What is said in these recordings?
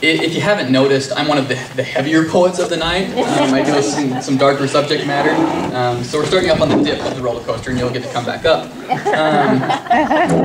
If you haven't noticed, I'm one of the heavier poets of the night. I deal with some darker subject matter. So we're starting off on the dip of the roller coaster, and you'll get to come back up.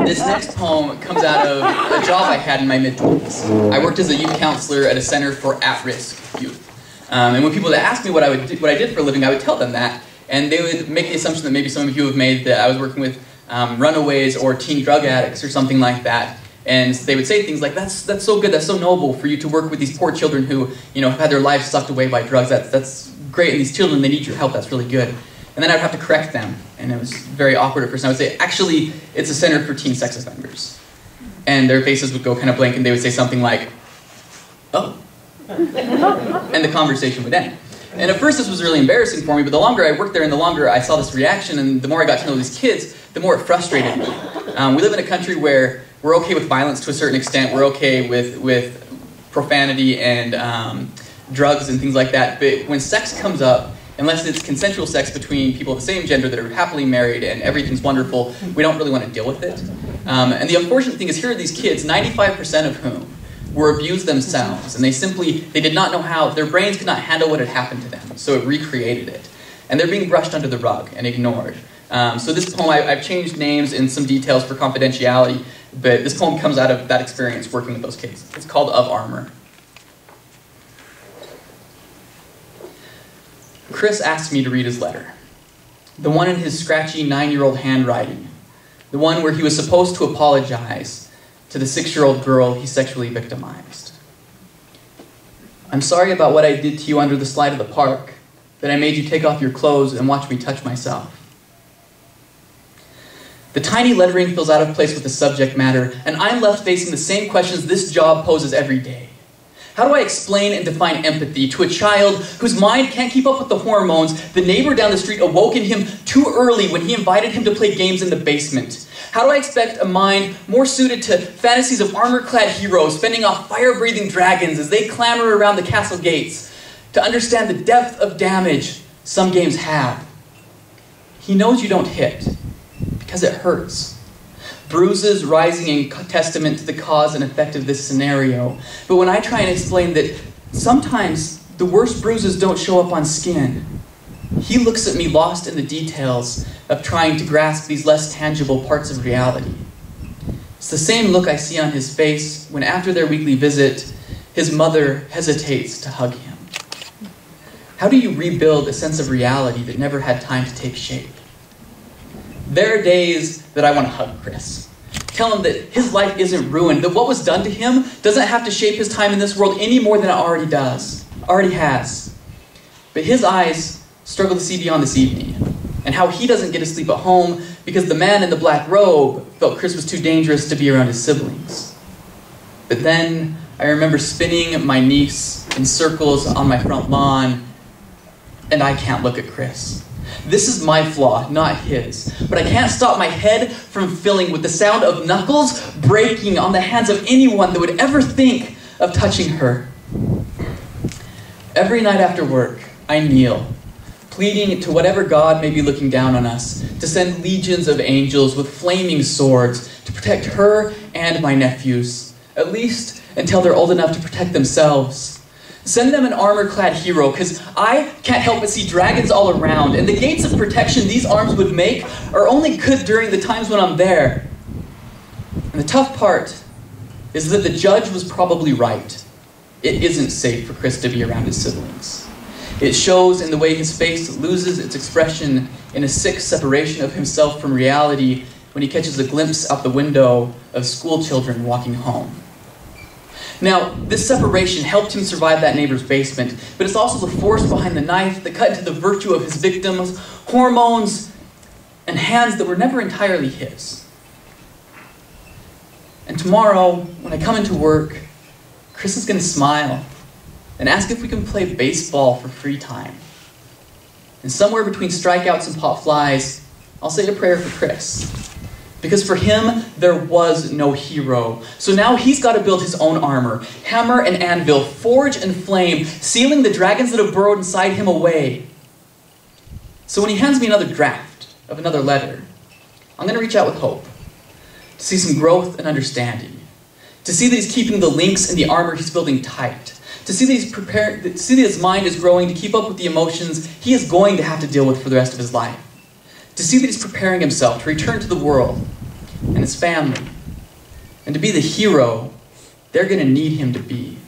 This next poem comes out of a job I had in my mid-20s. I worked as a youth counselor at a center for at-risk youth. And when people would ask me what I did for a living, I would tell them that. And they would make the assumption that maybe some of you have made that I was working with runaways or teen drug addicts or something like that. And they would say things like, that's so good, that's so noble for you to work with these poor children who, have had their lives sucked away by drugs. That's great, and these children, they need your help, that's really good. And then I'd have to correct them, and it was very awkward at first. And I would say, actually, it's a center for teen sex offenders. And their faces would go kind of blank, and they would say something like, oh. And the conversation would end. And at first this was really embarrassing for me, but the longer I worked there and the longer I saw this reaction and the more I got to know these kids, the more it frustrated me. We live in a country where we're okay with violence to a certain extent, we're okay with profanity and drugs and things like that, but when sex comes up, unless it's consensual sex between people of the same gender that are happily married and everything's wonderful, we don't really want to deal with it. And the unfortunate thing is here are these kids, 95% of whom were abused themselves, and they did not know how, their brains could not handle what had happened to them, so it recreated it. And they're being brushed under the rug and ignored. So this poem, I've changed names and some details for confidentiality, but this poem comes out of that experience working with those kids. It's called Of Armor. Chris asked me to read his letter. The one in his scratchy 9-year-old handwriting. The one where he was supposed to apologize to the 6-year-old girl he sexually victimized. I'm sorry about what I did to you under the slide of the park, that I made you take off your clothes and watch me touch myself. The tiny lettering feels out of place with the subject matter, and I'm left facing the same questions this job poses every day. How do I explain and define empathy to a child whose mind can't keep up with the hormones the neighbor down the street awoke in him too early when he invited him to play games in the basement? How do I expect a mind more suited to fantasies of armor-clad heroes fending off fire-breathing dragons as they clamor around the castle gates to understand the depth of damage some games have? He knows you don't hit because it hurts. Bruises rising in testament to the cause and effect of this scenario. But when I try and explain that sometimes the worst bruises don't show up on skin, he looks at me lost in the details of trying to grasp these less tangible parts of reality. It's the same look I see on his face when after their weekly visit, his mother hesitates to hug him. How do you rebuild a sense of reality that never had time to take shape? There are days that I want to hug Chris. Tell him that his life isn't ruined, that what was done to him doesn't have to shape his time in this world any more than it already has. But his eyes struggle to see beyond this evening, and how he doesn't get to sleep at home because the man in the black robe felt Chris was too dangerous to be around his siblings. But then I remember spinning my niece in circles on my front lawn, and I can't look at Chris. This is my flaw, not his. But I can't stop my head from filling with the sound of knuckles breaking on the hands of anyone that would ever think of touching her. Every night after work, I kneel, pleading to whatever God may be looking down on us to send legions of angels with flaming swords to protect her and my nephews, at least until they're old enough to protect themselves. Send them an armor-clad hero, because I can't help but see dragons all around, and the gates of protection these arms would make are only good during the times when I'm there. And the tough part is that the judge was probably right. It isn't safe for Chris to be around his siblings. It shows in the way his face loses its expression in a sick separation of himself from reality when he catches a glimpse out the window of school children walking home. Now, this separation helped him survive that neighbor's basement, but it's also the force behind the knife that cut into the virtue of his victims, hormones, and hands that were never entirely his. And tomorrow, when I come into work, Chris is going to smile and ask if we can play baseball for free time. And somewhere between strikeouts and pop flies, I'll say a prayer for Chris. Because for him, there was no hero. So now he's got to build his own armor. Hammer and anvil, forge and flame, sealing the dragons that have burrowed inside him away. So when he hands me another draft of another letter, I'm going to reach out with hope. To see some growth and understanding. To see that he's keeping the links in the armor he's building tight. To see that he's prepared, to see that his mind is growing to keep up with the emotions he is going to have to deal with for the rest of his life. To see that he's preparing himself to return to the world and his family. And to be the hero they're going to need him to be.